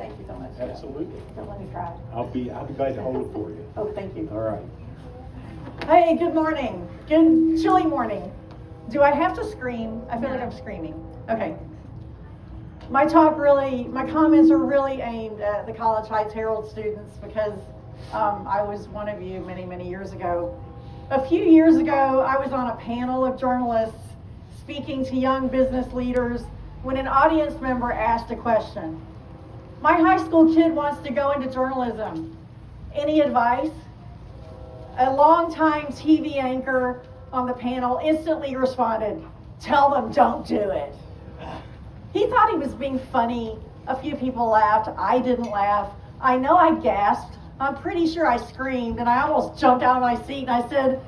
Thank you so much. Absolutely. Don't let me cry. I'll be glad to hold it for you. Oh, thank you. All right. Hey, good morning. Good chilly morning. Do I have to scream? I feel like I'm screaming. Okay. My comments are really aimed at the College Heights Herald students because I was one of you many, many years ago. A few years ago, I was on a panel of journalists speaking to young business leaders when an audience member asked a question. My high school kid wants to go into journalism. Any advice? A longtime TV anchor on the panel instantly responded, "Tell them don't do it." He thought he was being funny. A few people laughed. I didn't laugh. I know I gasped. I'm pretty sure I screamed, and I almost jumped out of my seat, and I said,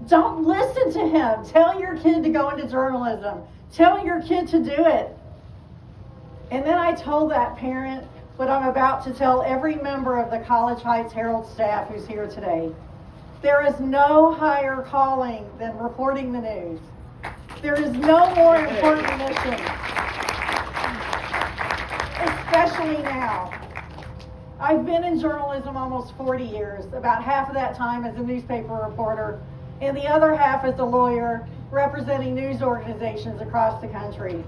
"Don't listen to him. Tell your kid to go into journalism. Tell your kid to do it." And then I told that parent what I'm about to tell every member of the College Heights Herald staff who's here today. There is no higher calling than reporting the news. There is no more important mission, especially now. I've been in journalism almost 40 years, about half of that time as a newspaper reporter, and the other half as a lawyer representing news organizations across the country.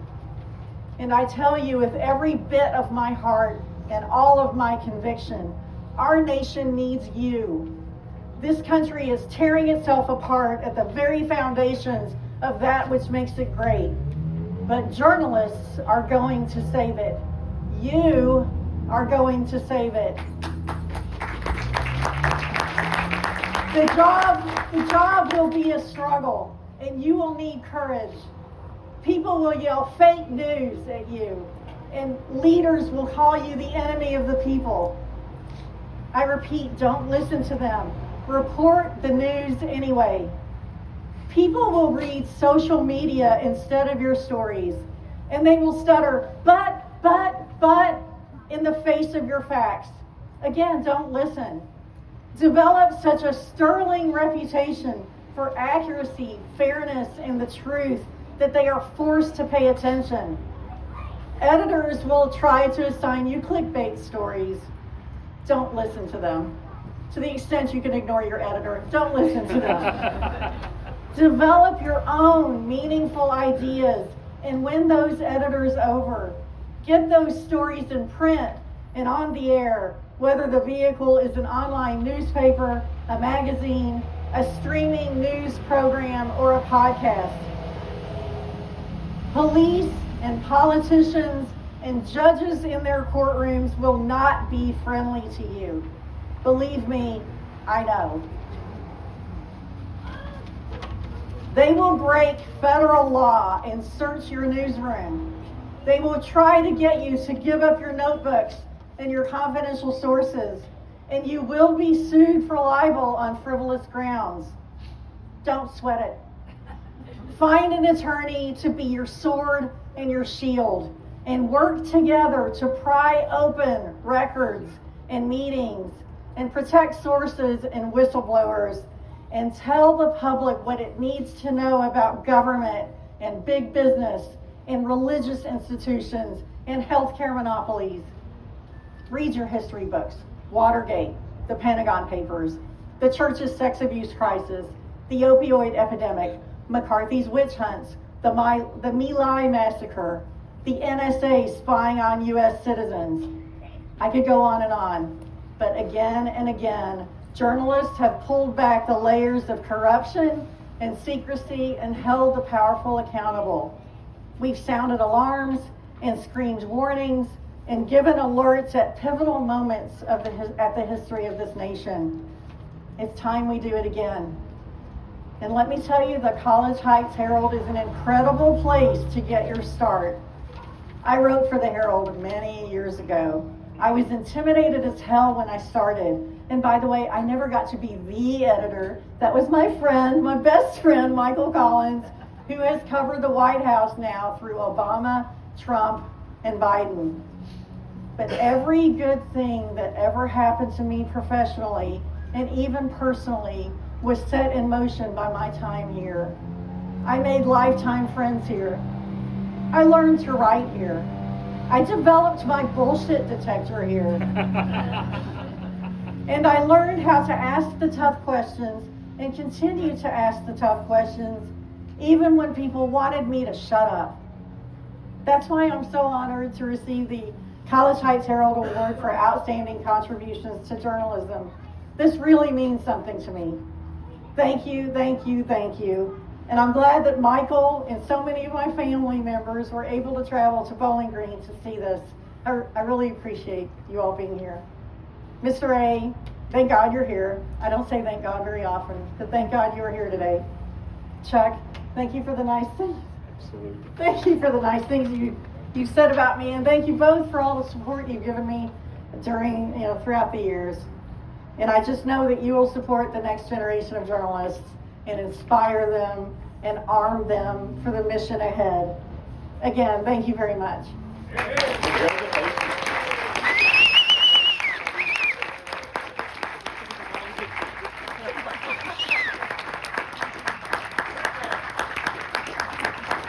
And I tell you with every bit of my heart and all of my conviction, our nation needs you. This country is tearing itself apart at the very foundations of that which makes it great. But journalists are going to save it. You are going to save it. The job will be a struggle, and you will need courage. People will yell fake news at you, and leaders will call you the enemy of the people. I repeat, don't listen to them. Report the news anyway. People will read social media instead of your stories, and they will stutter, but, in the face of your facts. Again, don't listen. Develop such a sterling reputation for accuracy, fairness, and the truth that they are forced to pay attention. Editors will try to assign you clickbait stories. Don't listen to them. To the extent you can ignore your editor, don't listen to them. Develop your own meaningful ideas and win those editors over. Get those stories in print and on the air, whether the vehicle is an online newspaper, a magazine, a streaming news program, or a podcast. Police and politicians and judges in their courtrooms will not be friendly to you. Believe me, I know. They will break federal law and search your newsroom. They will try to get you to give up your notebooks and your confidential sources, and you will be sued for libel on frivolous grounds. Don't sweat it. Find an attorney to be your sword and your shield, and work together to pry open records and meetings and protect sources and whistleblowers, and tell the public what it needs to know about government and big business and religious institutions and healthcare monopolies. Read your history books. Watergate, the Pentagon Papers, the church's sex abuse crisis, the opioid epidemic, McCarthy's witch hunts, the My Lai massacre, the NSA spying on U.S. citizens. I could go on, but again and again, journalists have pulled back the layers of corruption and secrecy and held the powerful accountable. We've sounded alarms and screamed warnings and given alerts at pivotal moments at the history of this nation. It's time we do it again. And let me tell you, the College Heights Herald is an incredible place to get your start. I wrote for the Herald many years ago. I was intimidated as hell when I started. And by the way, I never got to be the editor. That was my friend, my best friend, Michael Collins, who has covered the White House now through Obama, Trump, and Biden. But every good thing that ever happened to me professionally and even personally was set in motion by my time here. I made lifetime friends here. I learned to write here. I developed my bullshit detector here. And I learned how to ask the tough questions and continue to ask the tough questions even when people wanted me to shut up. That's why I'm so honored to receive the College Heights Herald Award for outstanding contributions to journalism. This really means something to me. Thank you, thank you, thank you. And I'm glad that Michael and so many of my family members were able to travel to Bowling Green to see this. I really appreciate you all being here. Mr. A, thank God you're here. I don't say thank God very often, but thank God you are here today. Chuck, thank you for the nice things. Absolutely. Thank you for the nice things you've said about me, and thank you both for all the support you've given me throughout the years. And I just know that you will support the next generation of journalists and inspire them and arm them for the mission ahead. Again, thank you very much.